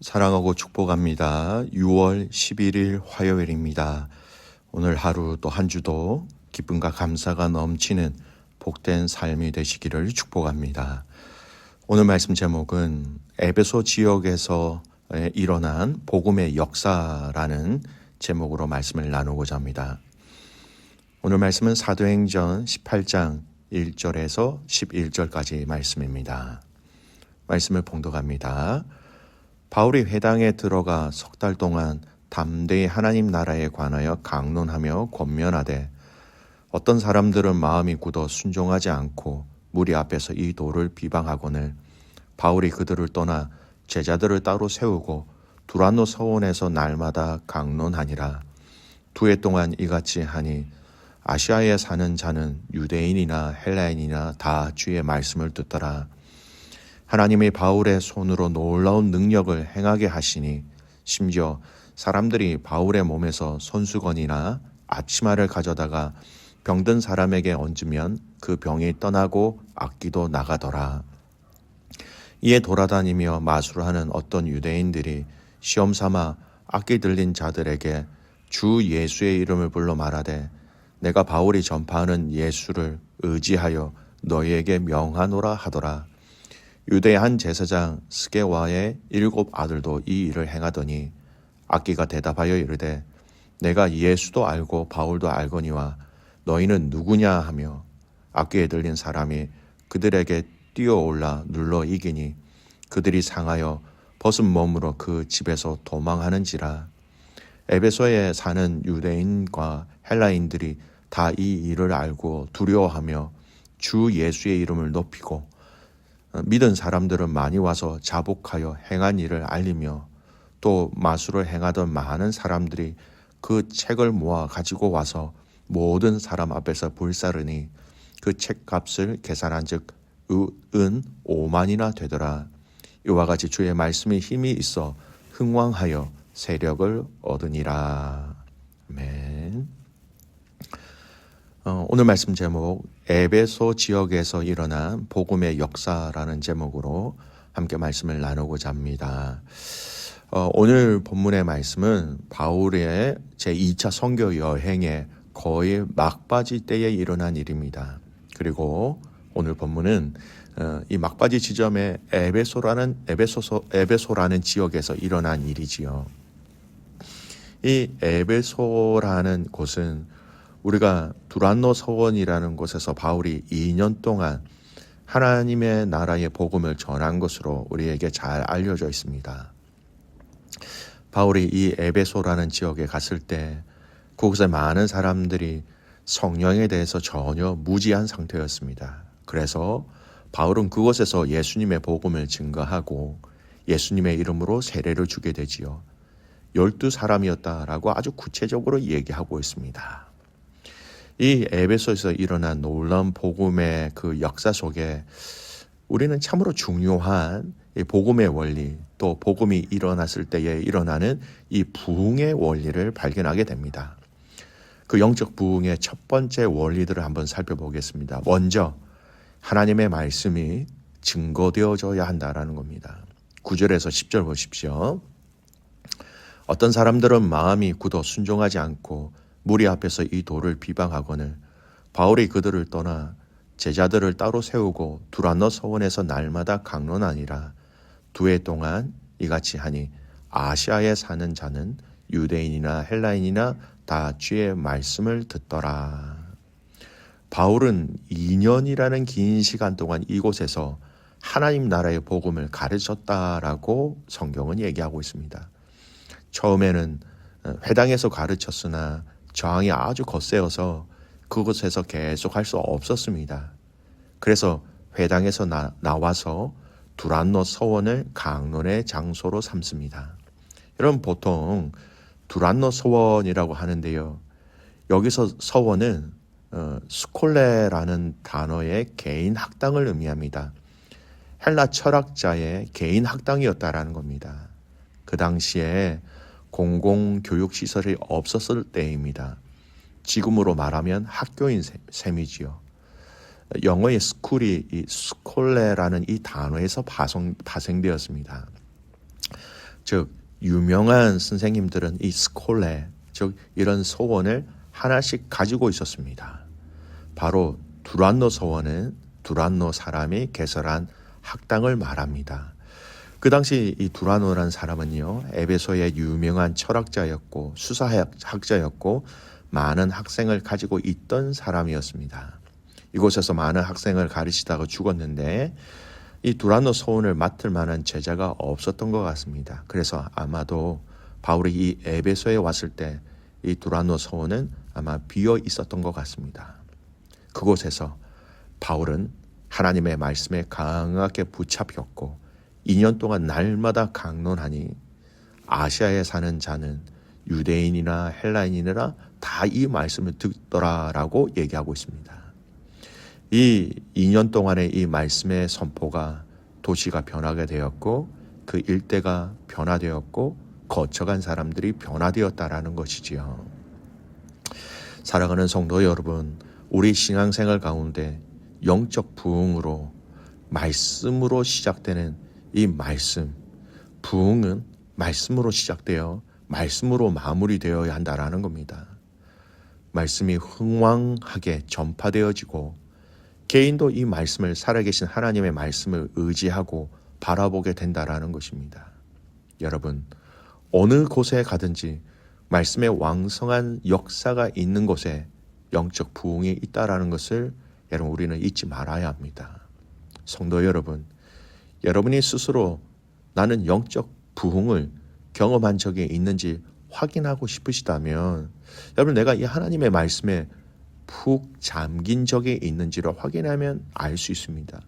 사랑하고 축복합니다. 6월 11일 화요일입니다. 오늘 하루 또 한 주도 기쁨과 감사가 넘치는 복된 삶이 되시기를 축복합니다. 오늘 말씀 제목은 에베소 지역에서 일어난 복음의 역사라는 제목으로 말씀을 나누고자 합니다. 오늘 말씀은 사도행전 18장 1절에서 11절까지 말씀입니다. 말씀을 봉독합니다. 바울이 회당에 들어가 석 달 동안 담대히 하나님 나라에 관하여 강론하며 권면하되 어떤 사람들은 마음이 굳어 순종하지 않고 무리 앞에서 이 도를 비방하거늘 바울이 그들을 떠나 제자들을 따로 세우고 두란노 서원에서 날마다 강론하니라. 2해 동안 이같이 하니 아시아에 사는 자는 유대인이나 헬라인이나 다 주의 말씀을 듣더라. 하나님이 바울의 손으로 놀라운 능력을 행하게 하시니 심지어 사람들이 바울의 몸에서 손수건이나 앞치마를 가져다가 병든 사람에게 얹으면 그 병이 떠나고 악기도 나가더라. 이에 돌아다니며 마술하는 어떤 유대인들이 시험삼아 악기 들린 자들에게 주 예수의 이름을 불러 말하되 내가 바울이 전파하는 예수를 의지하여 너희에게 명하노라 하더라. 유대의 한 제사장 스게와의 7 아들도 이 일을 행하더니 악기가 대답하여 이르되 내가 예수도 알고 바울도 알거니와 너희는 누구냐 하며 악기에 들린 사람이 그들에게 뛰어올라 눌러 이기니 그들이 상하여 벗은 몸으로 그 집에서 도망하는지라. 에베소에 사는 유대인과 헬라인들이 다 이 일을 알고 두려워하며 주 예수의 이름을 높이고 믿은 사람들은 많이 와서 자복하여 행한 일을 알리며 또 마술을 행하던 많은 사람들이 그 책을 모아 가지고 와서 모든 사람 앞에서 불사르니 그 책값을 계산한 즉 은 5만이나 되더라. 이와 같이 주의 말씀이 힘이 있어 흥왕하여 세력을 얻으니라. 아멘. 오늘 말씀 제목 에베소 지역에서 일어난 복음의 역사라는 제목으로 함께 말씀을 나누고자 합니다. 오늘 본문의 말씀은 바울의 제2차 선교 여행의 거의 막바지 때에 일어난 일입니다. 그리고 오늘 본문은 이 막바지 지점에 에베소라는 지역에서 일어난 일이지요. 이 에베소라는 곳은 우리가 두란노 서원이라는 곳에서 바울이 2년 동안 하나님의 나라의 복음을 전한 것으로 우리에게 잘 알려져 있습니다. 바울이 이 에베소라는 지역에 갔을 때 그곳에 많은 사람들이 성령에 대해서 전혀 무지한 상태였습니다. 그래서 바울은 그곳에서 예수님의 복음을 증거하고 예수님의 이름으로 세례를 주게 되지요. 12사람이었다라고 아주 구체적으로 얘기하고 있습니다. 이 에베소에서 일어난 놀라운 복음의 그 역사 속에 우리는 참으로 중요한 이 복음의 원리, 또 복음이 일어났을 때에 일어나는 이 부흥의 원리를 발견하게 됩니다. 그 영적 부흥의 첫 번째 원리들을 한번 살펴보겠습니다. 먼저 하나님의 말씀이 증거되어져야 한다라는 겁니다. 9절에서 10절 보십시오. 어떤 사람들은 마음이 굳어 순종하지 않고 무리 앞에서 이 도를 비방하거늘 바울이 그들을 떠나 제자들을 따로 세우고 두란노 서원에서 날마다 강론하니라. 2해 동안 이같이 하니 아시아에 사는 자는 유대인이나 헬라인이나 다 주의 말씀을 듣더라. 바울은 2년이라는 긴 시간 동안 이곳에서 하나님 나라의 복음을 가르쳤다라고 성경은 얘기하고 있습니다. 처음에는 회당에서 가르쳤으나 저항이 아주 거세어서 그곳에서 계속 할 수 없었습니다. 그래서 회당에서 나와서 두란노 서원을 강론의 장소로 삼습니다. 여러분 보통 두란노 서원이라고 하는데요. 여기서 서원은 스콜레라는 단어의 개인 학당을 의미합니다. 헬라 철학자의 개인 학당이었다라는 겁니다. 그 당시에 공공교육시설이 없었을 때입니다. 지금으로 말하면 학교인 셈이지요. 영어의 스쿨이 이 스콜레라는 이 단어에서 파생되었습니다. 즉 유명한 선생님들은 이 스콜레, 즉 이런 서원을 하나씩 가지고 있었습니다. 바로 두란노 서원은 두란노 사람이 개설한 학당을 말합니다. 그 당시 이 두란노라는 사람은요, 에베소의 유명한 철학자였고 수사학자였고 많은 학생을 가지고 있던 사람이었습니다. 이곳에서 많은 학생을 가르치다가 죽었는데 이 두란노 서원을 맡을 만한 제자가 없었던 것 같습니다. 그래서 아마도 바울이 이 에베소에 왔을 때 이 두란노 서원은 아마 비어 있었던 것 같습니다. 그곳에서 바울은 하나님의 말씀에 강하게 붙잡혔고 2년 동안 날마다 강론하니 아시아에 사는 자는 유대인이나 헬라인이나 다 이 말씀을 듣더라라고 얘기하고 있습니다. 이 2년 동안의 이 말씀의 선포가 도시가 변하게 되었고 그 일대가 변화되었고 거쳐간 사람들이 변화되었다라는 것이지요. 사랑하는 성도 여러분, 우리 신앙생활 가운데 영적 부흥으로 말씀으로 시작되는 이 말씀, 부흥은 말씀으로 시작되어 말씀으로 마무리되어야 한다라는 겁니다. 말씀이 흥왕하게 전파되어지고 개인도 이 말씀을 살아계신 하나님의 말씀을 의지하고 바라보게 된다라는 것입니다. 여러분, 어느 곳에 가든지 말씀의 왕성한 역사가 있는 곳에 영적 부흥이 있다라는 것을 여러분 우리는 잊지 말아야 합니다. 성도 여러분, 여러분이 스스로 나는 영적 부흥을 경험한 적이 있는지 확인하고 싶으시다면 여러분 내가 이 하나님의 말씀에 푹 잠긴 적이 있는지를 확인하면 알 수 있습니다.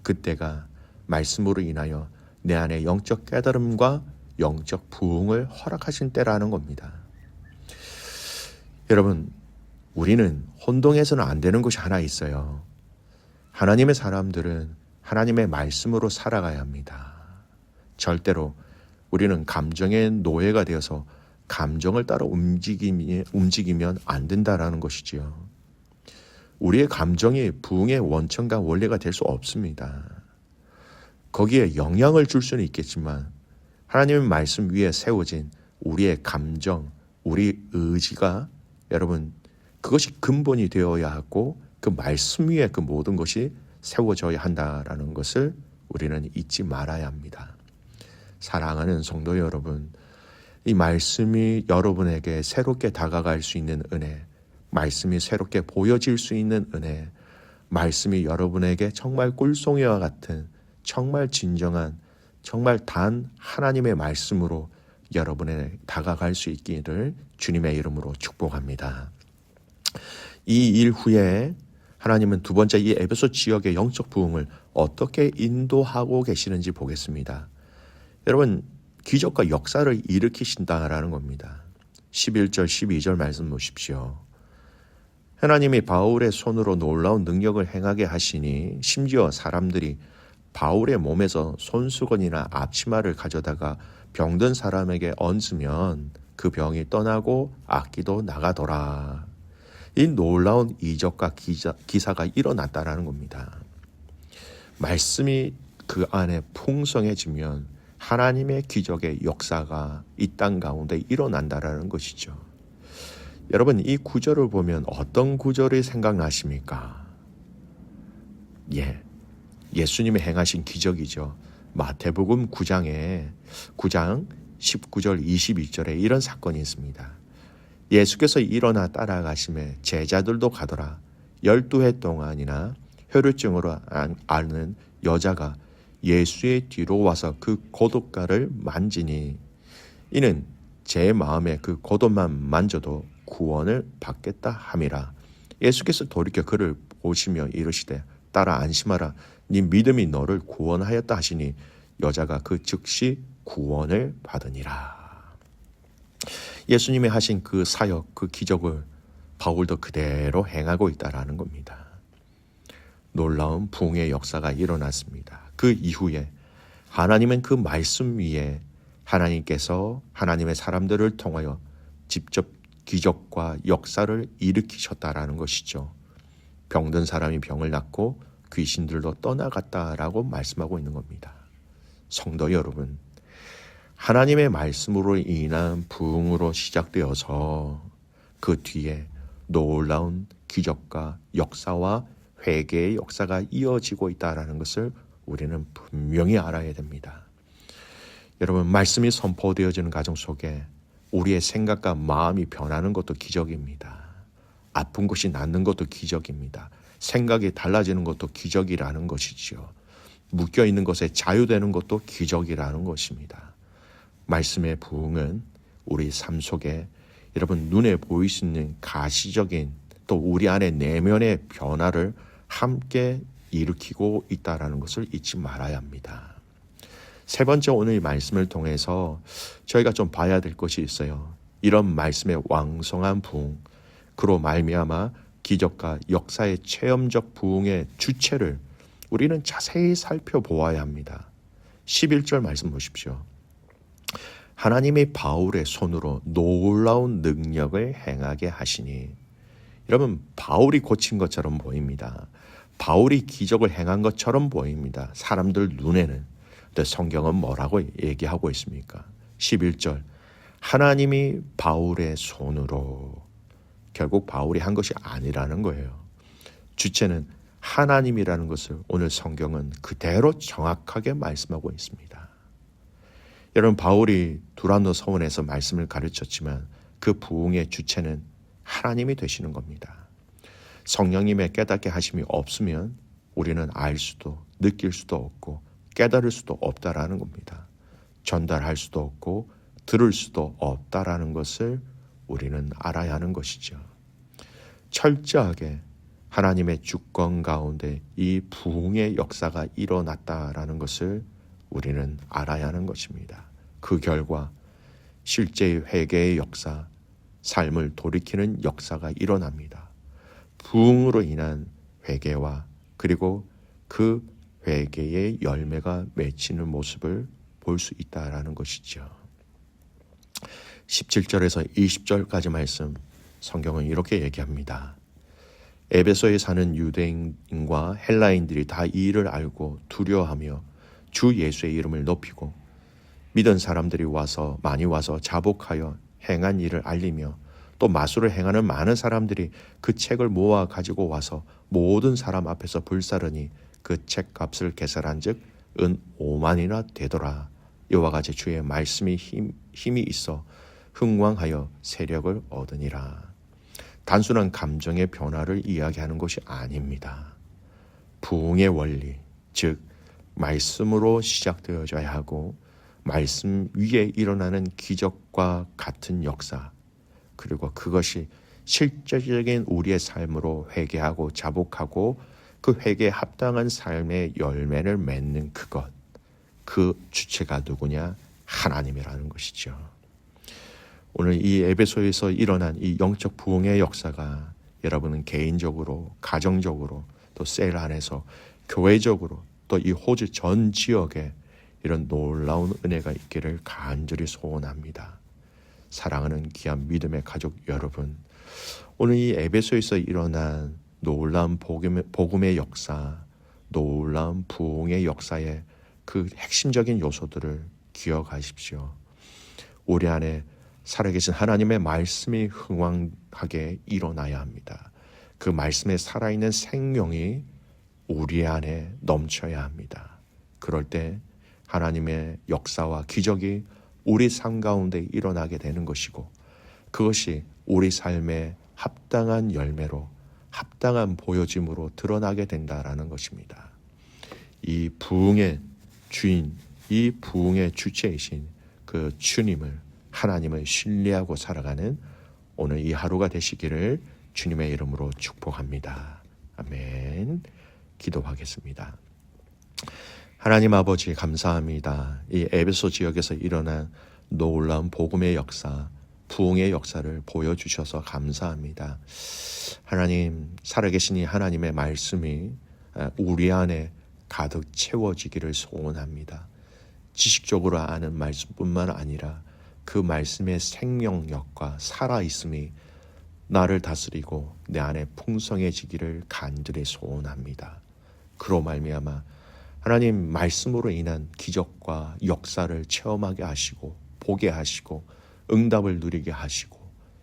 그때가 말씀으로 인하여 내 안에 영적 깨달음과 영적 부흥을 허락하신 때라는 겁니다. 여러분, 우리는 혼동해서는 안 되는 것이 하나 있어요. 하나님의 사람들은 하나님의 말씀으로 살아가야 합니다. 절대로 우리는 감정의 노예가 되어서 감정을 따라 움직이면 안 된다라는 것이지요. 우리의 감정이 부흥의 원천과 원리가 될 수 없습니다. 거기에 영향을 줄 수는 있겠지만 하나님의 말씀 위에 세워진 우리의 감정, 우리 의지가 여러분 그것이 근본이 되어야 하고 그 말씀 위에 그 모든 것이 세워져야 한다라는 것을 우리는 잊지 말아야 합니다. 사랑하는 성도 여러분, 이 말씀이 여러분에게 새롭게 다가갈 수 있는 은혜, 말씀이 새롭게 보여질 수 있는 은혜, 말씀이 여러분에게 정말 꿀송이와 같은 정말 진정한 정말 단 하나님의 말씀으로 여러분에 다가갈 수 있기를 주님의 이름으로 축복합니다. 이 일 후에 하나님은 두 번째 이 에베소 지역의 영적 부흥을 어떻게 인도하고 계시는지 보겠습니다. 여러분, 기적과 역사를 일으키신다라는 겁니다. 11절 12절 말씀 보십시오. 하나님이 바울의 손으로 놀라운 능력을 행하게 하시니 심지어 사람들이 바울의 몸에서 손수건이나 앞치마를 가져다가 병든 사람에게 얹으면 그 병이 떠나고 악기도 나가더라. 이 놀라운 이적과 기사가 일어났다라는 겁니다. 말씀이 그 안에 풍성해지면 하나님의 기적의 역사가 이 땅 가운데 일어난다라는 것이죠. 여러분, 이 구절을 보면 어떤 구절이 생각나십니까? 예수님이 행하신 기적이죠. 마태복음 9장 19절 21절에 이런 사건이 있습니다. 예수께서 일어나 따라가심에 제자들도 가더라. 12해 동안이나 혈루증으로 앓는 여자가 예수의 뒤로 와서 그 겉옷가를 만지니 이는 제 마음에 그 겉옷만 만져도 구원을 받겠다 함이라. 예수께서 돌이켜 그를 보시며 이르시되 따라 안심하라. 네 믿음이 너를 구원하였다 하시니 여자가 그 즉시 구원을 받으니라. 예수님이 하신 그 사역, 그 기적을 바울도 그대로 행하고 있다라는 겁니다. 놀라운 부흥의 역사가 일어났습니다. 그 이후에 하나님은 그 말씀 위에 하나님께서 하나님의 사람들을 통하여 직접 기적과 역사를 일으키셨다라는 것이죠. 병든 사람이 병을 낫고 귀신들도 떠나갔다라고 말씀하고 있는 겁니다. 성도 여러분, 하나님의 말씀으로 인한 부흥으로 시작되어서 그 뒤에 놀라운 기적과 역사와 회개의 역사가 이어지고 있다는 것을 우리는 분명히 알아야 됩니다. 여러분, 말씀이 선포되어지는 과정 속에 우리의 생각과 마음이 변하는 것도 기적입니다. 아픈 것이 낫는 것도 기적입니다. 생각이 달라지는 것도 기적이라는 것이지요. 묶여있는 것에 자유되는 것도 기적이라는 것입니다. 말씀의 부흥은 우리 삶 속에 여러분 눈에 보일 수 있는 가시적인 또 우리 안의 내면의 변화를 함께 일으키고 있다는 것을 잊지 말아야 합니다. 세 번째, 오늘 말씀을 통해서 저희가 좀 봐야 될 것이 있어요. 이런 말씀의 왕성한 부흥, 그로 말미암아 기적과 역사의 체험적 부흥의 주체를 우리는 자세히 살펴보아야 합니다. 11절 말씀 보십시오. 하나님이 바울의 손으로 놀라운 능력을 행하게 하시니. 여러분, 바울이 고친 것처럼 보입니다. 바울이 기적을 행한 것처럼 보입니다. 사람들 눈에는. 근데 성경은 뭐라고 얘기하고 있습니까? 11절 하나님이 바울의 손으로. 결국 바울이 한 것이 아니라는 거예요. 주체는 하나님이라는 것을 오늘 성경은 그대로 정확하게 말씀하고 있습니다. 여러분, 바울이 두란노 서원에서 말씀을 가르쳤지만 그 부흥의 주체는 하나님이 되시는 겁니다. 성령님의 깨닫게 하심이 없으면 우리는 알 수도 느낄 수도 없고 깨달을 수도 없다라는 겁니다. 전달할 수도 없고 들을 수도 없다라는 것을 우리는 알아야 하는 것이죠. 철저하게 하나님의 주권 가운데 이 부흥의 역사가 일어났다라는 것을 우리는 알아야 하는 것입니다. 그 결과 실제의 회개의 역사, 삶을 돌이키는 역사가 일어납니다. 부흥으로 인한 회개와 그리고 그 회개의 열매가 맺히는 모습을 볼 수 있다라는 것이죠. 17절에서 20절까지 말씀, 성경은 이렇게 얘기합니다. 에베소에 사는 유대인과 헬라인들이 다 이 일을 알고 두려워하며 주 예수의 이름을 높이고 믿은 사람들이 많이 와서 자복하여 행한 일을 알리며 또 마술을 행하는 많은 사람들이 그 책을 모아 가지고 와서 모든 사람 앞에서 불사르니 그 책값을 계산한즉 은 5만이나 되더라. 이와 같이 주의 말씀이 힘이 있어 흥왕하여 세력을 얻으니라. 단순한 감정의 변화를 이야기하는 것이 아닙니다. 부흥의 원리, 즉 말씀으로 시작되어져야 하고 말씀 위에 일어나는 기적과 같은 역사, 그리고 그것이 실제적인 우리의 삶으로 회개하고 자복하고 그 회개에 합당한 삶의 열매를 맺는 그것, 그 주체가 누구냐? 하나님이라는 것이죠. 오늘 이 에베소에서 일어난 이 영적 부흥의 역사가 여러분은 개인적으로, 가정적으로, 또 셀 안에서 교회적으로, 또 이 호주 전 지역에 이런 놀라운 은혜가 있기를 간절히 소원합니다. 사랑하는 귀한 믿음의 가족 여러분, 오늘 이 에베소에서 일어난 놀라운 복음의 역사, 놀라운 부흥의 역사의 그 핵심적인 요소들을 기억하십시오. 우리 안에 살아계신 하나님의 말씀이 흥왕하게 일어나야 합니다. 그 말씀에 살아있는 생명이 우리 안에 넘쳐야 합니다. 그럴 때 하나님의 역사와 기적이 우리 삶 가운데 일어나게 되는 것이고, 그것이 우리 삶의 합당한 열매로, 합당한 보여짐으로 드러나게 된다라는 것입니다. 이 부흥의 주인, 이 부흥의 주체이신 그 주님을, 하나님을 신뢰하고 살아가는 오늘 이 하루가 되시기를 주님의 이름으로 축복합니다. 아멘. 기도하겠습니다. 하나님 아버지, 감사합니다. 이 에베소 지역에서 일어난 놀라운 복음의 역사, 부흥의 역사를 보여주셔서 감사합니다. 하나님, 살아계신 이 하나님의 말씀이 우리 안에 가득 채워지기를 소원합니다. 지식적으로 아는 말씀뿐만 아니라 그 말씀의 생명력과 살아있음이 나를 다스리고 내 안에 풍성해지기를 간절히 소원합니다. 그로 말미암아 하나님 말씀으로 인한 기적과 역사를 체험하게 하시고 보게 하시고 응답을 누리게 하시고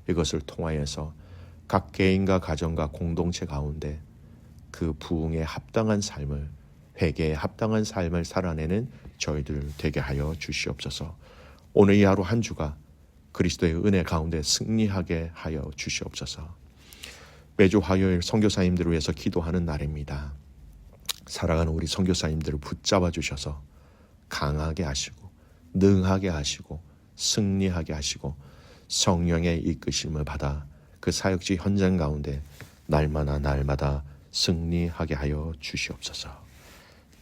이것을 통하여서 각 개인과 가정과 공동체 가운데 그 부흥에 합당한 삶을, 회개에 합당한 삶을 살아내는 저희들 되게 하여 주시옵소서. 오늘 이 하루 한 주가 그리스도의 은혜 가운데 승리하게 하여 주시옵소서. 매주 화요일 선교사님들을 위해서 기도하는 날입니다. 살아가는 우리 선교사님들을 붙잡아 주셔서 강하게 하시고 능하게 하시고 승리하게 하시고 성령의 이끄심을 받아 그 사역지 현장 가운데 날마다 승리하게 하여 주시옵소서.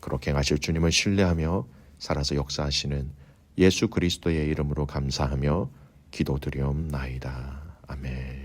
그렇게 하실 주님을 신뢰하며 살아서 역사하시는 예수 그리스도의 이름으로 감사하며 기도드리옵나이다. 아멘.